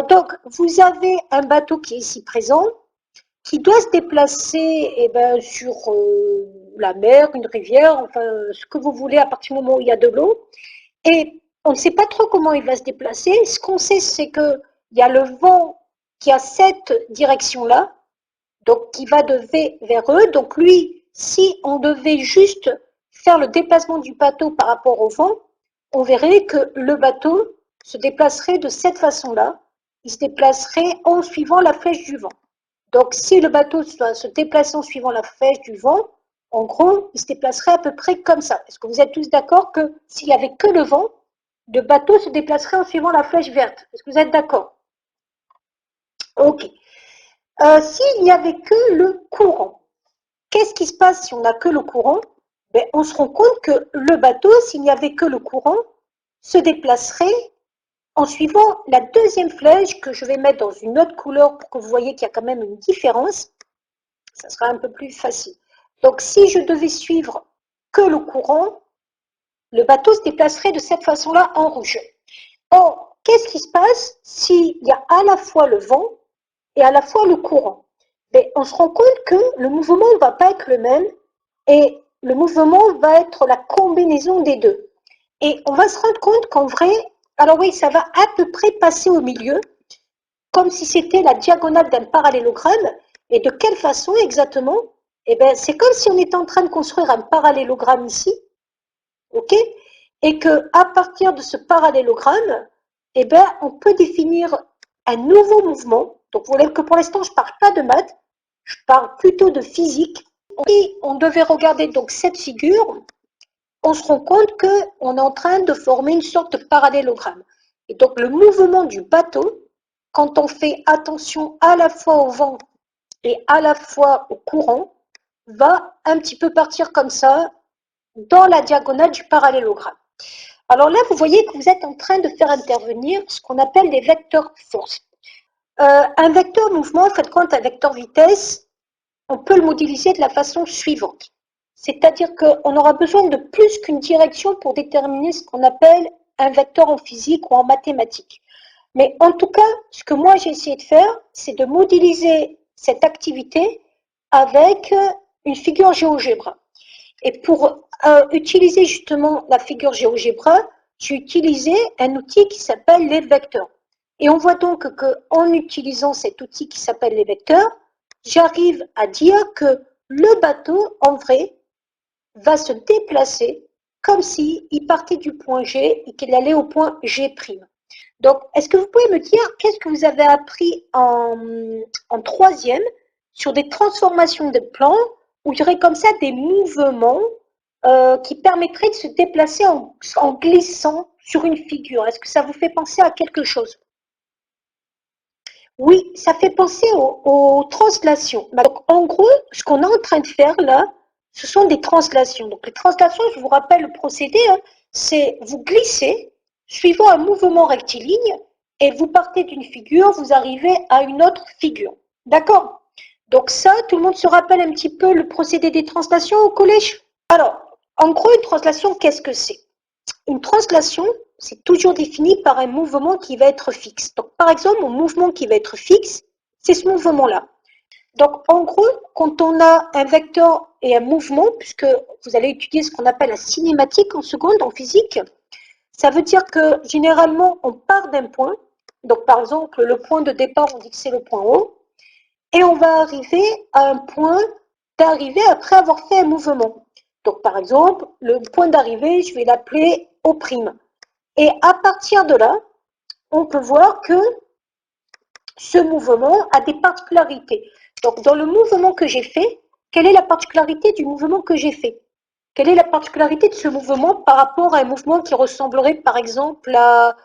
Donc, vous avez un bateau qui est ici présent, qui doit se déplacer sur la mer, une rivière, enfin ce que vous voulez à partir du moment où il y a de l'eau. Et on ne sait pas trop comment il va se déplacer. Ce qu'on sait, c'est qu'il y a le vent qui a cette direction-là, donc qui va de V vers E. Donc lui, si on devait juste faire le déplacement du bateau par rapport au vent, on verrait que le bateau se déplacerait de cette façon-là. Il se déplacerait en suivant la flèche du vent. Donc si le bateau se déplaçait en suivant la flèche du vent, en gros, il se déplacerait à peu près comme ça. Est-ce que vous êtes tous d'accord que s'il n'y avait que le vent, le bateau se déplacerait en suivant la flèche verte? Est-ce que vous êtes d'accord? Ok. S'il n'y avait que le courant, qu'est-ce qui se passe si on n'a que le courant? On se rend compte que le bateau, s'il n'y avait que le courant, se déplacerait en suivant la deuxième flèche que je vais mettre dans une autre couleur pour que vous voyez qu'il y a quand même une différence. Ça sera un peu plus facile. Donc si je devais suivre que le courant, le bateau se déplacerait de cette façon-là en rouge. Or, qu'est-ce qui se passe s'il y a à la fois le vent et à la fois le courant? On se rend compte que le mouvement ne va pas être le même et le mouvement va être la combinaison des deux. Et on va se rendre compte qu'en vrai, alors oui, ça va à peu près passer au milieu, comme si c'était la diagonale d'un parallélogramme. Et de quelle façon exactement? C'est comme si on était en train de construire un parallélogramme ici, ok? Et que à partir de ce parallélogramme, on peut définir un nouveau mouvement. Donc, vous voyez que pour l'instant, je ne parle pas de maths, je parle plutôt de physique. Et on devait regarder donc cette figure, on se rend compte qu'on est en train de former une sorte de parallélogramme. Et donc, le mouvement du bateau, quand on fait attention à la fois au vent et à la fois au courant, va un petit peu partir comme ça dans la diagonale du parallélogramme. Alors là, vous voyez que vous êtes en train de faire intervenir ce qu'on appelle des vecteurs force. Un vecteur mouvement, faites compte, un vecteur vitesse, on peut le modéliser de la façon suivante. C'est-à-dire qu'on aura besoin de plus qu'une direction pour déterminer ce qu'on appelle un vecteur en physique ou en mathématiques. Mais en tout cas, ce que moi j'ai essayé de faire, c'est de modéliser cette activité avec une figure GeoGebra. Et pour utiliser justement la figure GeoGebra, j'ai utilisé un outil qui s'appelle les vecteurs. Et on voit donc qu'en utilisant cet outil qui s'appelle les vecteurs, j'arrive à dire que le bateau, en vrai, va se déplacer comme s'il partait du point G et qu'il allait au point G'. Donc, est-ce que vous pouvez me dire qu'est-ce que vous avez appris en troisième sur des transformations de plans où il y aurait comme ça des mouvements qui permettraient de se déplacer en glissant sur une figure? Est-ce que ça vous fait penser à quelque chose? Oui, ça fait penser aux translations. Donc, en gros, ce qu'on est en train de faire là, ce sont des translations. Donc, les translations, je vous rappelle le procédé, hein, c'est vous glissez suivant un mouvement rectiligne et vous partez d'une figure, vous arrivez à une autre figure. D'accord? Donc ça, tout le monde se rappelle un petit peu le procédé des translations au collège? Alors, en gros, une translation, qu'est-ce que c'est? Une translation, c'est toujours défini par un mouvement qui va être fixe. Donc, par exemple, mon mouvement qui va être fixe, c'est ce mouvement-là. Donc, en gros, quand on a un vecteur et un mouvement, puisque vous allez étudier ce qu'on appelle la cinématique en seconde, en physique, ça veut dire que généralement, on part d'un point. Donc, par exemple, le point de départ, on dit que c'est le point O. Et on va arriver à un point d'arrivée après avoir fait un mouvement. Donc, par exemple, le point d'arrivée, je vais l'appeler O'. Et à partir de là, on peut voir que ce mouvement a des particularités. Donc, dans le mouvement que j'ai fait, quelle est la particularité du mouvement que j'ai fait? Quelle est la particularité de ce mouvement par rapport à un mouvement qui ressemblerait, par exemple, à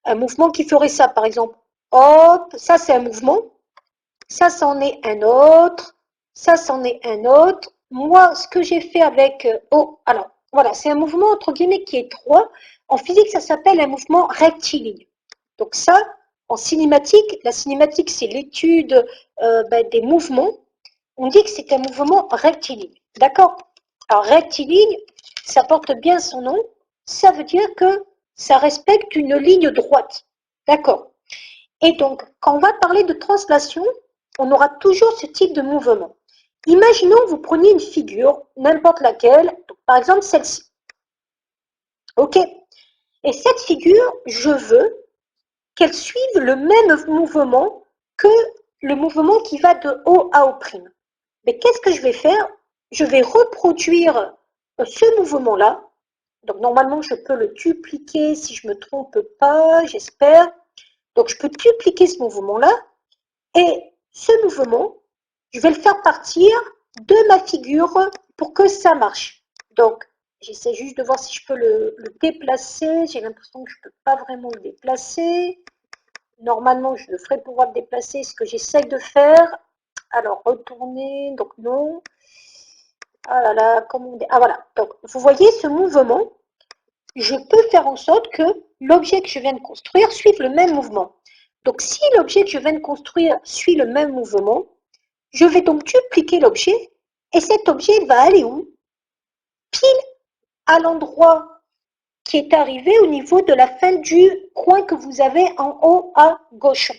un mouvement qui ferait ça, par exemple? Hop, ça c'est un mouvement, ça c'en est un autre, ça c'en est un autre. Moi, ce que j'ai fait avec... oh, alors, voilà, c'est un mouvement, entre guillemets, qui est droit. En physique, ça s'appelle un mouvement rectiligne. Donc ça, en cinématique, la cinématique, c'est l'étude des mouvements. On dit que c'est un mouvement rectiligne. D'accord? Alors, rectiligne, ça porte bien son nom. Ça veut dire que ça respecte une ligne droite. D'accord? Et donc, quand on va parler de translation, on aura toujours ce type de mouvement. Imaginons que vous preniez une figure, n'importe laquelle, donc par exemple celle-ci. OK? Et cette figure, je veux qu'elle suive le même mouvement que le mouvement qui va de O à O'. Mais qu'est-ce que je vais faire? Je vais reproduire ce mouvement-là. Donc normalement, je peux le dupliquer si je ne me trompe pas, j'espère. Donc je peux dupliquer ce mouvement-là. Et ce mouvement, je vais le faire partir de ma figure pour que ça marche. Donc, j'essaie juste de voir si je peux le déplacer. J'ai l'impression que je ne peux pas vraiment le déplacer. Normalement, je devrais pouvoir le déplacer, ce que j'essaie de faire. Alors, retourner, donc non. Ah là là, comment on dit? Ah voilà, donc vous voyez ce mouvement, je peux faire en sorte que l'objet que je viens de construire suive le même mouvement. Donc si l'objet que je viens de construire suit le même mouvement, je vais donc dupliquer l'objet et cet objet va aller où? Pile à l'endroit qui est arrivé au niveau de la fin du coin que vous avez en haut à gauche.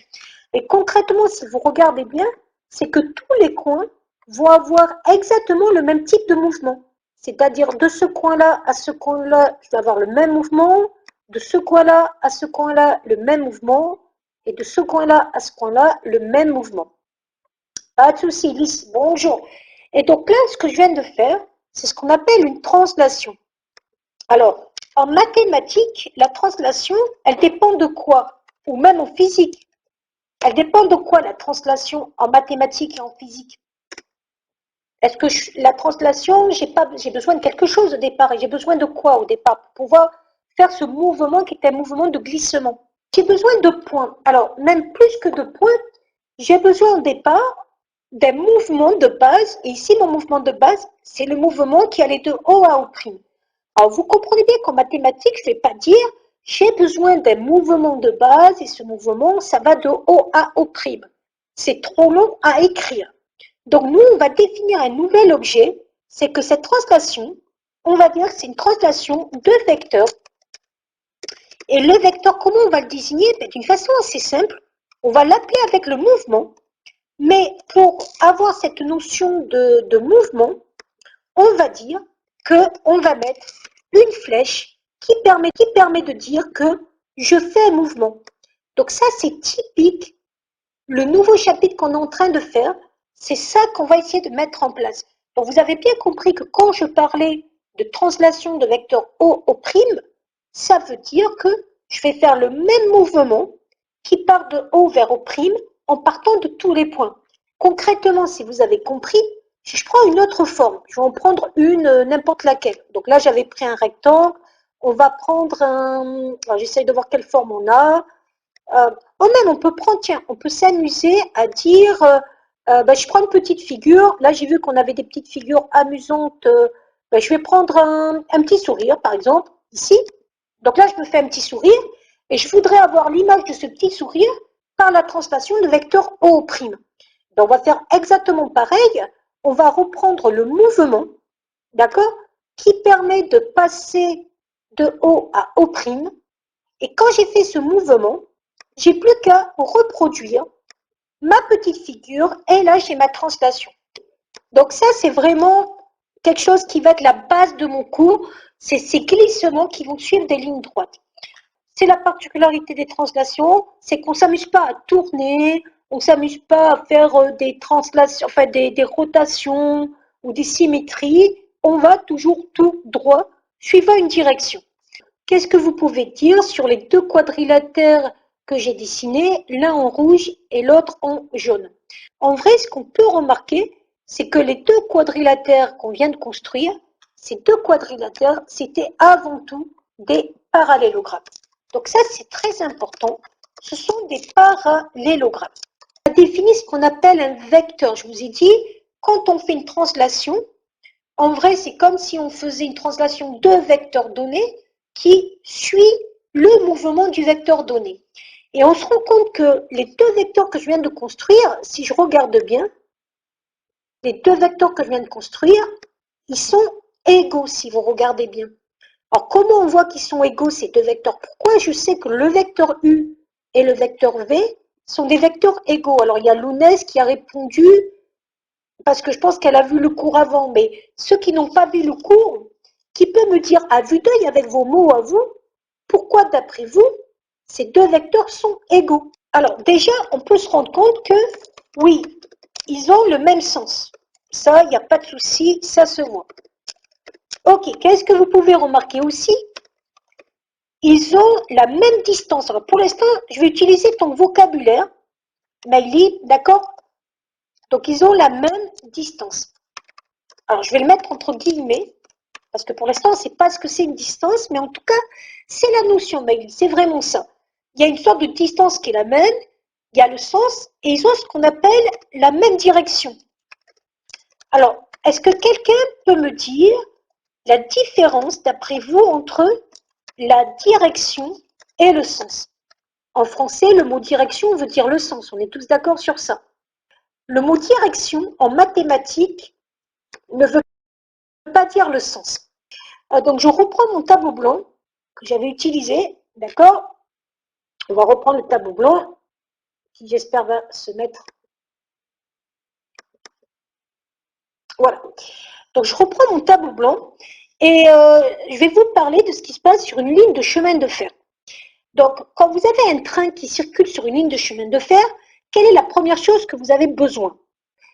Et concrètement, si vous regardez bien, c'est que tous les coins vont avoir exactement le même type de mouvement. C'est-à-dire de ce coin-là à ce coin-là, je vais avoir le même mouvement, de ce coin-là à ce coin-là, le même mouvement, et de ce coin-là à ce coin-là, le même mouvement. Pas de souci, Lys, bonjour. Et donc là, ce que je viens de faire, c'est ce qu'on appelle une translation. Alors, en mathématiques, la translation, elle dépend de quoi? Ou même en physique. Elle dépend de quoi la translation en mathématiques et en physique? Est-ce que la translation, j'ai besoin de quelque chose au départ, et j'ai besoin de quoi au départ pour pouvoir faire ce mouvement qui est un mouvement de glissement? J'ai besoin de points. Alors, même plus que de points, j'ai besoin au départ d'un mouvement de base. Et ici, mon mouvement de base, c'est le mouvement qui allait de O à O'. Alors, vous comprenez bien qu'en mathématiques, je ne vais pas dire j'ai besoin d'un mouvement de base et ce mouvement, ça va de O à O'. C'est trop long à écrire. Donc, nous, on va définir un nouvel objet. C'est que cette translation, on va dire que c'est une translation de vecteurs. Et le vecteur, comment on va le désigner? D'une façon assez simple. On va l'appeler avec le mouvement. Mais pour avoir cette notion de mouvement, on va dire qu'on va mettre une flèche qui permet de dire que je fais un mouvement. Donc ça, c'est typique. Le nouveau chapitre qu'on est en train de faire, c'est ça qu'on va essayer de mettre en place. Donc vous avez bien compris que quand je parlais de translation de vecteur O au prime, ça veut dire que je vais faire le même mouvement qui part de O vers O prime en partant de tous les points. Concrètement, si vous avez compris, si je prends une autre forme, je vais en prendre une n'importe laquelle. Donc là, j'avais pris un rectangle. On va prendre un... J'essaye de voir quelle forme on a. Même, on peut prendre, tiens, on peut s'amuser à dire, je prends une petite figure. Là, j'ai vu qu'on avait des petites figures amusantes. Je vais prendre un petit sourire, par exemple, ici. Donc là, je me fais un petit sourire et je voudrais avoir l'image de ce petit sourire par la translation de vecteur O'. Donc, on va faire exactement pareil. On va reprendre le mouvement, d'accord, qui permet de passer de O à O'. Et quand j'ai fait ce mouvement, j'ai plus qu'à reproduire ma petite figure et là, j'ai ma translation. Donc ça, c'est vraiment quelque chose qui va être la base de mon cours. C'est ces glissements qui vont suivre des lignes droites. C'est la particularité des translations, c'est qu'on ne s'amuse pas à tourner, on ne s'amuse pas à faire des translations, enfin des rotations ou des symétries. On va toujours tout droit, suivant une direction. Qu'est-ce que vous pouvez dire sur les deux quadrilatères que j'ai dessinés, l'un en rouge et l'autre en jaune? En vrai, ce qu'on peut remarquer, c'est que les deux quadrilatères qu'on vient de construire, ces deux quadrilatères, c'était avant tout des parallélogrammes. Donc ça, c'est très important. Ce sont des parallélogrammes. On a défini ce qu'on appelle un vecteur. Je vous ai dit, quand on fait une translation, en vrai, c'est comme si on faisait une translation de vecteurs donnés qui suit le mouvement du vecteur donné. Et on se rend compte que les deux vecteurs que je viens de construire, si je regarde bien, les deux vecteurs que je viens de construire, ils sont égaux si vous regardez bien. Alors, comment on voit qu'ils sont égaux ces deux vecteurs? Pourquoi je sais que le vecteur U et le vecteur V, sont des vecteurs égaux. Alors, il y a Lounès qui a répondu, parce que je pense qu'elle a vu le cours avant, mais ceux qui n'ont pas vu le cours, qui peut me dire à vue d'œil avec vos mots à vous, pourquoi d'après vous, ces deux vecteurs sont égaux? Alors, déjà, on peut se rendre compte que, oui, ils ont le même sens. Ça, il n'y a pas de souci, ça se voit. Ok, qu'est-ce que vous pouvez remarquer aussi? Ils ont la même distance. Alors, pour l'instant, je vais utiliser ton vocabulaire, Maïli, d'accord? Donc, ils ont la même distance. Alors, je vais le mettre entre guillemets, parce que pour l'instant, on ne sait pas ce que c'est une distance, mais en tout cas, c'est la notion, Maïli, c'est vraiment ça. Il y a une sorte de distance qui est la même, il y a le sens, et ils ont ce qu'on appelle la même direction. Alors, est-ce que quelqu'un peut me dire la différence, d'après vous, entre la direction et le sens? En français, le mot direction veut dire le sens, on est tous d'accord sur ça. Le mot direction, en mathématiques, ne veut pas dire le sens. Donc, je reprends mon tableau blanc que j'avais utilisé, d'accord? On va reprendre le tableau blanc, qui j'espère va se mettre. Voilà. Donc, je reprends mon tableau blanc et je vais vous parler de ce qui se passe sur une ligne de chemin de fer. Donc, quand vous avez un train qui circule sur une ligne de chemin de fer, quelle est la première chose que vous avez besoin?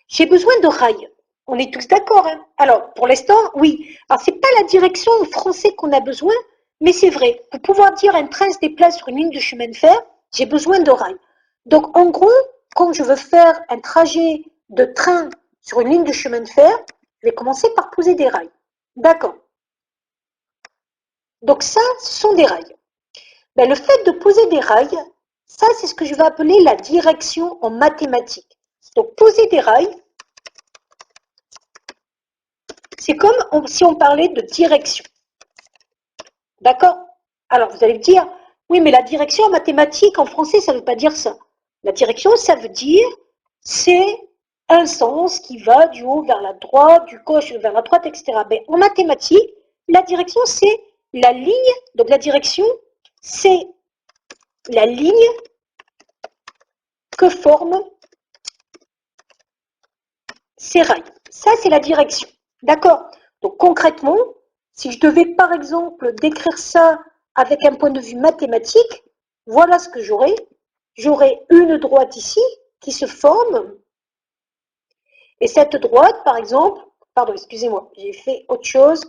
J'ai besoin de rails. On est tous d'accord, hein? Alors, pour l'instant, oui. Alors, c'est pas la direction en français qu'on a besoin, mais c'est vrai. Pour pouvoir dire un train se déplace sur une ligne de chemin de fer, j'ai besoin de rails. Donc, en gros, quand je veux faire un trajet de train sur une ligne de chemin de fer, je vais commencer par poser des rails. D'accord. Donc, ça, ce sont des rails. Ben, le fait de poser des rails, ça, c'est ce que je vais appeler la direction en mathématiques. Donc, poser des rails, c'est comme si on parlait de direction. D'accord? Alors, vous allez me dire, oui, mais la direction en mathématiques, en français, ça ne veut pas dire ça. La direction, ça veut dire, c'est un sens qui va du haut vers la droite, du gauche vers la droite, etc. Mais en mathématiques, la direction, c'est la ligne. Donc, la direction, c'est la ligne que forment ces rails. Ça, c'est la direction. D'accord? Donc, concrètement, si je devais, par exemple, décrire ça avec un point de vue mathématique, voilà ce que j'aurais. J'aurais une droite ici qui se forme. Et cette droite, par exemple, pardon, excusez-moi, j'ai fait autre chose.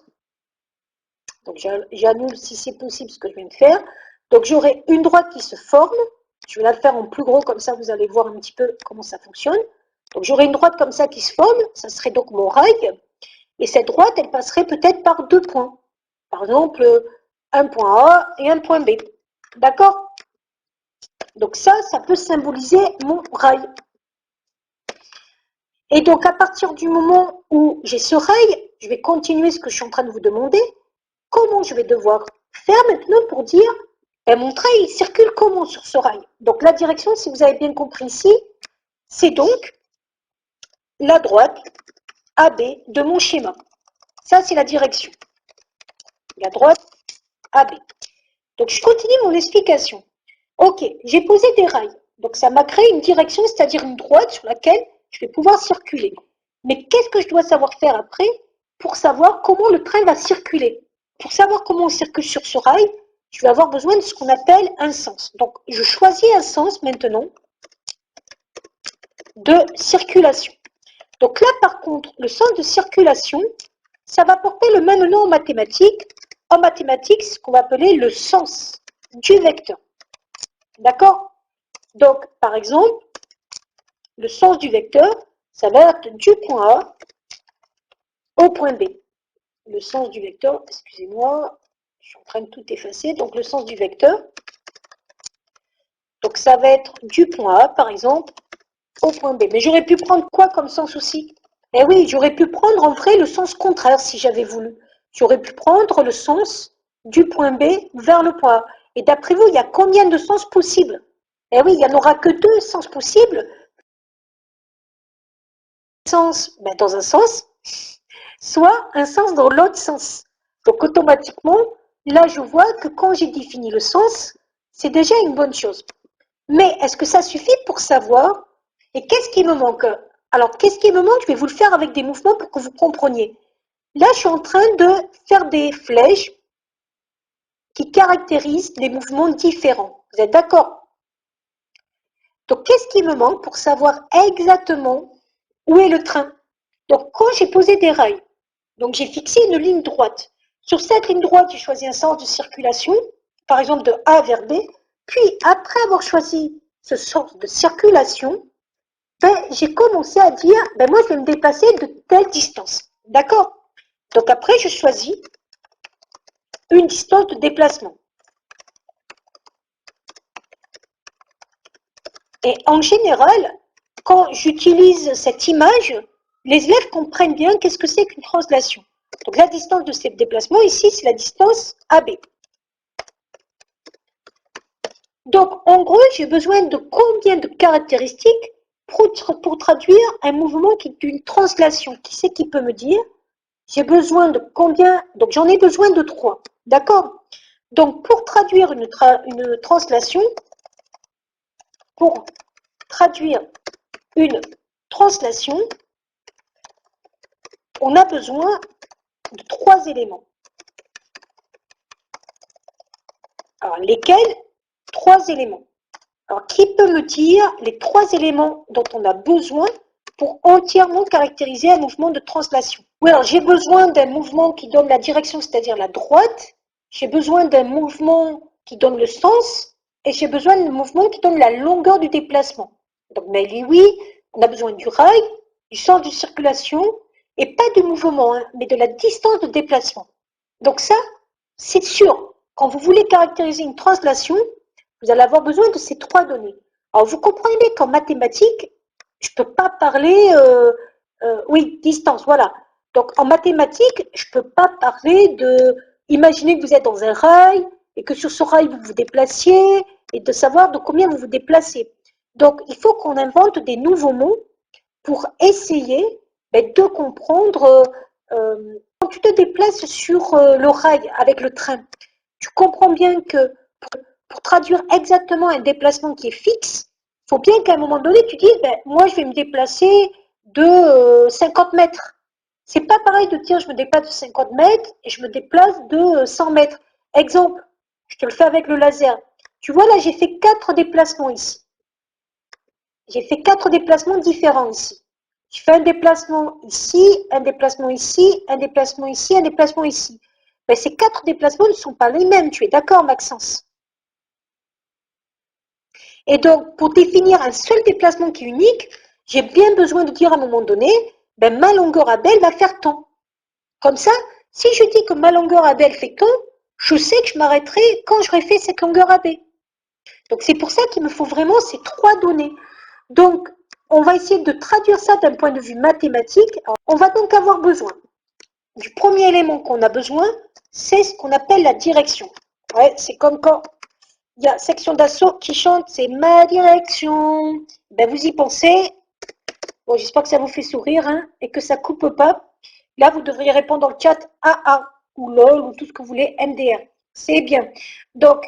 Donc, j'annule si c'est possible ce que je viens de faire. Donc, j'aurai une droite qui se forme. Je vais la faire en plus gros, comme ça, vous allez voir un petit peu comment ça fonctionne. Donc, j'aurai une droite comme ça qui se forme. Ça serait donc mon rail. Et cette droite, elle passerait peut-être par deux points. Par exemple, un point A et un point B. D'accord? Donc ça peut symboliser mon rail. Et donc, à partir du moment où j'ai ce rail, je vais continuer ce que je suis en train de vous demander. Comment je vais devoir faire maintenant pour dire, mon train, il circule comment sur ce rail? Donc, la direction, si vous avez bien compris ici, c'est donc la droite AB de mon schéma. Ça, c'est la direction. La droite AB. Donc, je continue mon explication. Ok, j'ai posé des rails. Donc, ça m'a créé une direction, c'est-à-dire une droite sur laquelle je vais pouvoir circuler. Mais qu'est-ce que je dois savoir faire après pour savoir comment le train va circuler? Pour savoir comment on circule sur ce rail, je vais avoir besoin de ce qu'on appelle un sens. Donc, je choisis un sens maintenant de circulation. Donc là, par contre, le sens de circulation, ça va porter le même nom en mathématiques. En mathématiques, ce qu'on va appeler le sens du vecteur. D'accord? Donc, par exemple, le sens du vecteur, ça va être du point A au point B. Le sens du vecteur, excusez-moi, je suis en train de tout effacer. Donc, le sens du vecteur, donc ça va être du point A, par exemple, au point B. Mais j'aurais pu prendre quoi comme sens aussi? Eh oui, j'aurais pu prendre en vrai le sens contraire si j'avais voulu. J'aurais pu prendre le sens du point B vers le point A. Et d'après vous, il y a combien de sens possibles? Eh oui, il n'y en aura que deux sens possibles. Sens dans un sens, soit un sens dans l'autre sens. Donc automatiquement, là je vois que quand j'ai défini le sens, c'est déjà une bonne chose. Mais est-ce que ça suffit pour savoir? Et qu'est-ce qui me manque? Alors, qu'est-ce qui me manque? Je vais vous le faire avec des mouvements pour que vous compreniez. Là, je suis en train de faire des flèches qui caractérisent des mouvements différents. Vous êtes d'accord? Donc, qu'est-ce qui me manque pour savoir exactement où est le train? Donc, quand j'ai posé des rails, donc j'ai fixé une ligne droite. Sur cette ligne droite, j'ai choisi un sens de circulation, par exemple de A vers B. Puis, après avoir choisi ce sens de circulation, j'ai commencé à dire, moi, je vais me déplacer de telle distance. D'accord? Donc, après, je choisis une distance de déplacement. Et en général, quand j'utilise cette image, les élèves comprennent bien qu'est-ce que c'est qu'une translation. Donc la distance de ce déplacement ici, c'est la distance AB. Donc en gros, j'ai besoin de combien de caractéristiques pour traduire un mouvement qui est une translation? Qui c'est qui peut me dire? J'ai besoin de combien? Donc j'en ai besoin de 3. D'accord? Donc pour traduire une translation, on a besoin de 3 éléments. Alors, lesquels? 3 éléments. Alors, qui peut me dire les 3 éléments dont on a besoin pour entièrement caractériser un mouvement de translation? Oui, alors j'ai besoin d'un mouvement qui donne la direction, c'est-à-dire la droite. J'ai besoin d'un mouvement qui donne le sens. Et j'ai besoin d'un mouvement qui donne la longueur du déplacement. Donc, mais oui, on a besoin du rail, du sens de circulation, et pas du mouvement, mais de la distance de déplacement. Donc ça, c'est sûr. Quand vous voulez caractériser une translation, vous allez avoir besoin de ces 3 données. Alors, vous comprenez qu'en mathématiques, je ne peux pas parler, oui, distance, voilà. Donc, en mathématiques, je ne peux pas parler de, imaginez que vous êtes dans un rail et que sur ce rail, vous vous déplaciez et de savoir de combien vous vous déplacez. Donc, il faut qu'on invente des nouveaux mots pour essayer de comprendre quand tu te déplaces sur le rail avec le train. Tu comprends bien que pour traduire exactement un déplacement qui est fixe, il faut bien qu'à un moment donné, tu dises, moi, je vais me déplacer de 50 mètres. C'est pas pareil de dire, je me déplace de 50 mètres et je me déplace de 100 mètres. Exemple, je te le fais avec le laser. Tu vois, là, j'ai fait 4 déplacements ici. J'ai fait 4 déplacements différents ici. Je fais un déplacement ici, un déplacement ici, un déplacement ici, un déplacement ici. Ces 4 déplacements ne sont pas les mêmes, tu es d'accord, Maxence? Et donc, pour définir un seul déplacement qui est unique, j'ai bien besoin de dire à un moment donné, ma longueur AB va faire tant. Comme ça, si je dis que ma longueur AB fait tant, je sais que je m'arrêterai quand j'aurai fait cette longueur AB. Donc, c'est pour ça qu'il me faut vraiment ces 3 données. Donc, on va essayer de traduire ça d'un point de vue mathématique. Alors, on va donc avoir besoin du premier élément qu'on a besoin, c'est ce qu'on appelle la direction. Ouais, c'est comme quand il y a section d'assaut qui chante, c'est ma direction. Vous y pensez. Bon, j'espère que ça vous fait sourire et que ça coupe pas. Là, vous devriez répondre dans le chat AA ou LOL ou tout ce que vous voulez, MDR. C'est bien. Donc,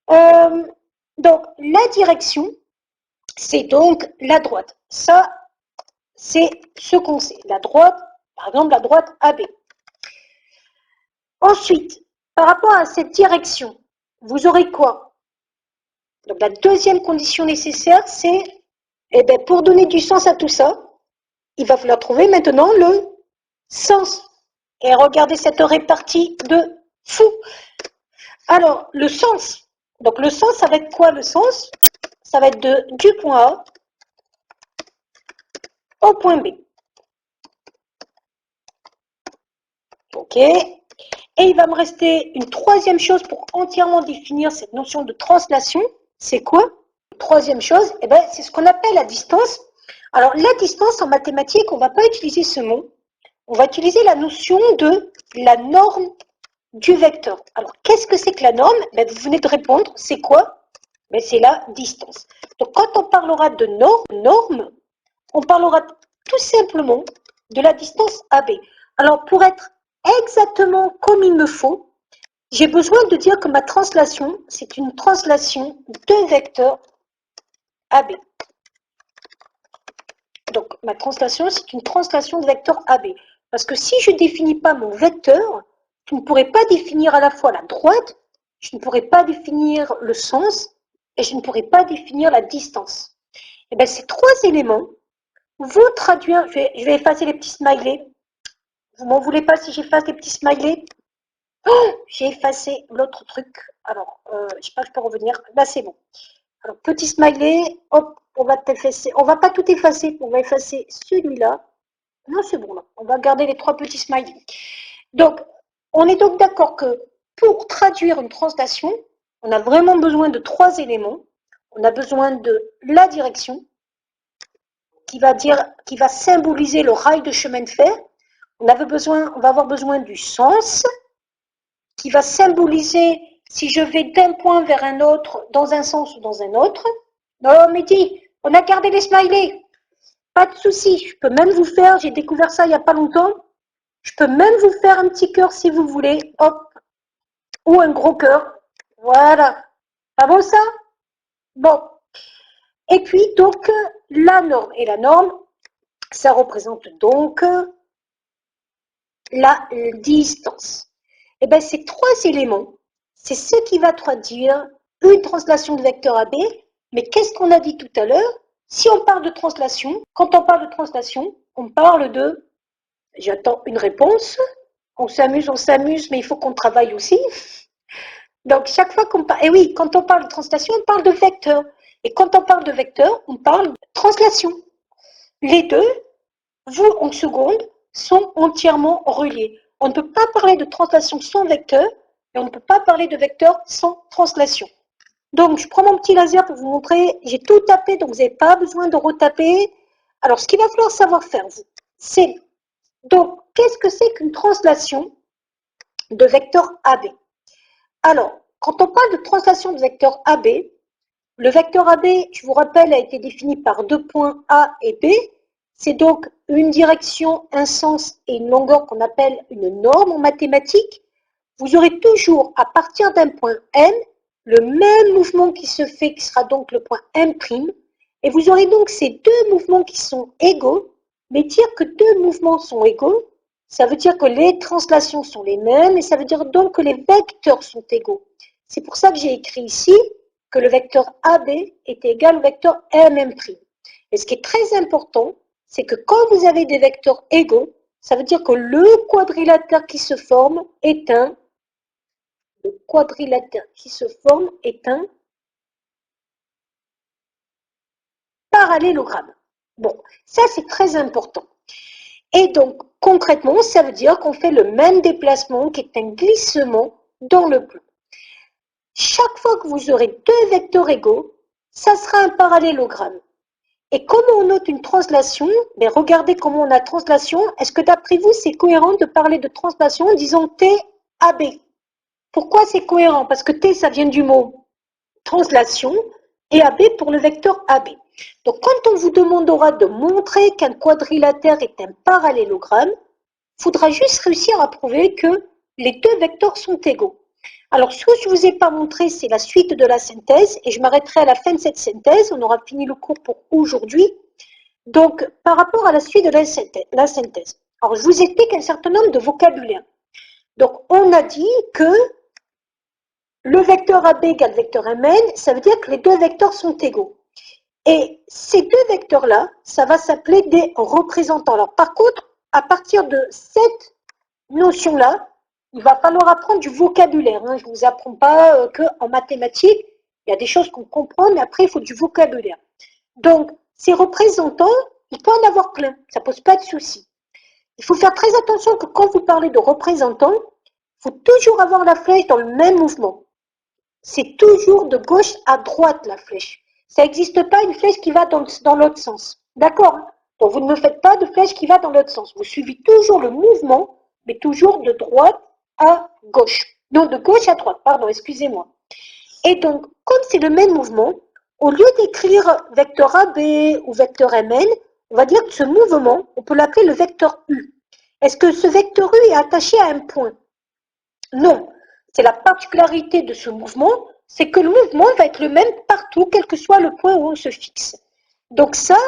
la direction, c'est donc la droite. Ça, c'est ce qu'on sait. La droite, par exemple, la droite AB. Ensuite, par rapport à cette direction, vous aurez quoi? Donc, la deuxième condition nécessaire, c'est, pour donner du sens à tout ça, il va falloir trouver maintenant le sens. Et regardez cette répartie de fou. Alors, le sens. Donc, le sens, ça va être quoi le sens? Ça va être du point A au point B. OK. Et il va me rester une troisième chose pour entièrement définir cette notion de translation. C'est quoi? Troisième chose, c'est ce qu'on appelle la distance. Alors, la distance en mathématiques, on ne va pas utiliser ce mot. On va utiliser la notion de la norme du vecteur. Alors, qu'est-ce que c'est que la norme? Vous venez de répondre. C'est quoi? C'est la distance. Donc, quand on parlera de norme, on parlera tout simplement de la distance AB. Alors, pour être exactement comme il me faut, j'ai besoin de dire que ma translation, c'est une translation de vecteurs AB. Donc, ma translation, c'est une translation de vecteur AB. Parce que si je ne définis pas mon vecteur, je ne pourrai pas définir à la fois la droite, je ne pourrai pas définir le sens, et je ne pourrai pas définir la distance. Et bien, ces trois éléments vont traduire, je vais effacer les petits smileys. Vous m'en voulez pas si j'efface les petits smileys? Oh, j'ai effacé l'autre truc. Alors, je sais pas, je peux revenir. Là, c'est bon. Alors, petit smiley, hop, on va effacer. On va pas tout effacer, on va effacer celui-là. Non, c'est bon, là. On va garder les trois petits smileys. Donc, on est donc d'accord que pour traduire une translation, on a vraiment besoin de trois éléments. On a besoin de la direction, qui va symboliser le rail de chemin de fer. On va avoir besoin du sens, qui va symboliser si je vais d'un point vers un autre, dans un sens ou dans un autre. Non, Mehdi, on a gardé les smileys. Pas de souci, je peux même vous faire, j'ai découvert ça il n'y a pas longtemps, je peux même vous faire un petit cœur si vous voulez, hop, ou un gros cœur. Voilà. Pas bon ça? Bon. Et puis, donc, la norme. Et la norme, ça représente donc la distance. Et bien, ces trois éléments, c'est ce qui va traduire une translation de vecteur AB. Mais qu'est-ce qu'on a dit tout à l'heure? Si on parle de translation, quand on parle de translation, on parle de, j'attends une réponse, on s'amuse, mais il faut qu'on travaille aussi. Donc, chaque fois qu'on parle, et oui, quand on parle de translation, on parle de vecteur. Et quand on parle de vecteur, on parle de translation. Les deux, vous, en seconde, sont entièrement reliés. On ne peut pas parler de translation sans vecteur, et on ne peut pas parler de vecteur sans translation. Donc, je prends mon petit laser pour vous montrer. J'ai tout tapé, donc vous n'avez pas besoin de retaper. Alors, ce qu'il va falloir savoir faire, c'est... Donc, qu'est-ce que c'est qu'une translation de vecteur AB? Alors, quand on parle de translation de vecteur AB, le vecteur AB, je vous rappelle, a été défini par deux points A et B. C'est donc une direction, un sens et une longueur qu'on appelle une norme en mathématiques. Vous aurez toujours, à partir d'un point M, le même mouvement qui se fait, qui sera donc le point M', et vous aurez donc ces deux mouvements qui sont égaux, mais dire que deux mouvements sont égaux, ça veut dire que les translations sont les mêmes, et ça veut dire donc que les vecteurs sont égaux. C'est pour ça que j'ai écrit ici que le vecteur AB est égal au vecteur MM'. Et ce qui est très important, c'est que quand vous avez des vecteurs égaux, ça veut dire que le quadrilatère qui se forme est un parallélogramme. Bon, ça c'est très important. Et donc, concrètement, ça veut dire qu'on fait le même déplacement qui est un glissement dans le plan. Chaque fois que vous aurez deux vecteurs égaux, ça sera un parallélogramme. Et comment on note une translation? Mais regardez comment on a translation. Est-ce que d'après vous, c'est cohérent de parler de translation en disant T, AB? Pourquoi c'est cohérent? Parce que T, ça vient du mot translation et AB pour le vecteur AB. Donc, quand on vous demandera de montrer qu'un quadrilatère est un parallélogramme, il faudra juste réussir à prouver que les deux vecteurs sont égaux. Alors, ce que je ne vous ai pas montré, c'est la suite de la synthèse, et je m'arrêterai à la fin de cette synthèse. On aura fini le cours pour aujourd'hui. Donc, par rapport à la suite de la synthèse. Alors, je vous explique un certain nombre de vocabulaire. Donc, on a dit que le vecteur AB égale vecteur MN, ça veut dire que les deux vecteurs sont égaux. Et ces deux vecteurs-là, ça va s'appeler des représentants. Alors, par contre, à partir de cette notion-là, il va falloir apprendre du vocabulaire. Je ne vous apprends pas qu'en mathématiques, il y a des choses qu'on comprend, mais après, il faut du vocabulaire. Donc, ces représentants, il peut en avoir plein. Ça ne pose pas de souci. Il faut faire très attention que quand vous parlez de représentants, il faut toujours avoir la flèche dans le même mouvement. C'est toujours de gauche à droite, la flèche. Ça n'existe pas une flèche qui va dans l'autre sens. D'accord? Donc, vous ne me faites pas de flèche qui va dans l'autre sens. Vous suivez toujours le mouvement, mais toujours de droite à gauche. Non, de gauche à droite, pardon, excusez-moi. Et donc, comme c'est le même mouvement, au lieu d'écrire vecteur AB ou vecteur MN, on va dire que ce mouvement, on peut l'appeler le vecteur U. Est-ce que ce vecteur U est attaché à un point? Non. C'est la particularité de ce mouvement, c'est que le mouvement va être le même partout, quel que soit le point où on se fixe. Donc ça,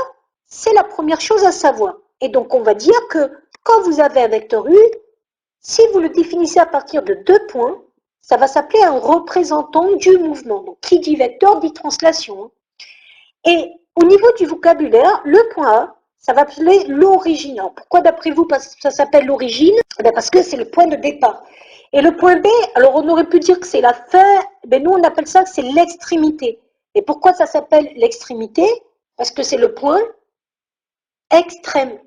c'est la première chose à savoir. Et donc on va dire que quand vous avez un vecteur U, si vous le définissez à partir de 2 points, ça va s'appeler un représentant du mouvement. Donc qui dit vecteur dit translation. Et au niveau du vocabulaire, le point A, ça va s'appeler l'origine. Pourquoi d'après vous ça s'appelle l'origine? Parce que c'est le point de départ. Et le point B, alors on aurait pu dire que c'est la fin, mais nous on appelle ça que c'est l'extrémité. Et pourquoi ça s'appelle l'extrémité? Parce que c'est le point extrême.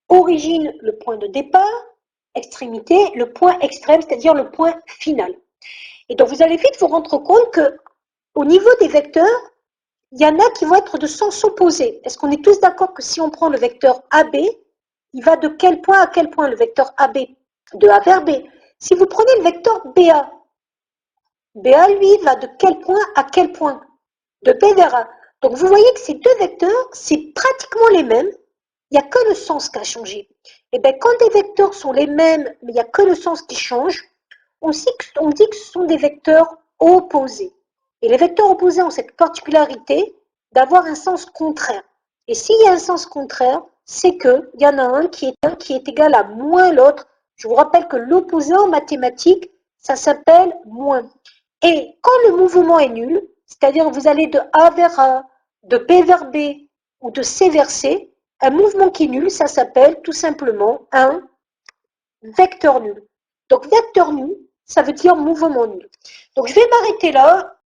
Origine, le point de départ, extrémité, le point extrême, c'est-à-dire le point final. Et donc vous allez vite vous rendre compte que au niveau des vecteurs, il y en a qui vont être de sens opposé. Est-ce qu'on est tous d'accord que si on prend le vecteur AB, il va de quel point à quel point le vecteur AB? De A vers B. Si vous prenez le vecteur BA, BA lui va de quel point à quel point? De B vers A. Donc vous voyez que ces deux vecteurs, c'est pratiquement les mêmes, il n'y a que le sens qui a changé. Et bien quand des vecteurs sont les mêmes, mais il n'y a que le sens qui change, on dit que ce sont des vecteurs opposés. Et les vecteurs opposés ont cette particularité d'avoir un sens contraire. Et s'il y a un sens contraire, c'est qu'il y en a un qui est égal à moins l'autre. Je vous rappelle que l'opposé en mathématiques, ça s'appelle moins. Et quand le mouvement est nul, c'est-à-dire que vous allez de A vers A, de B vers B ou de C vers C, un mouvement qui est nul, ça s'appelle tout simplement un vecteur nul. Donc vecteur nul, ça veut dire mouvement nul. Donc je vais m'arrêter là.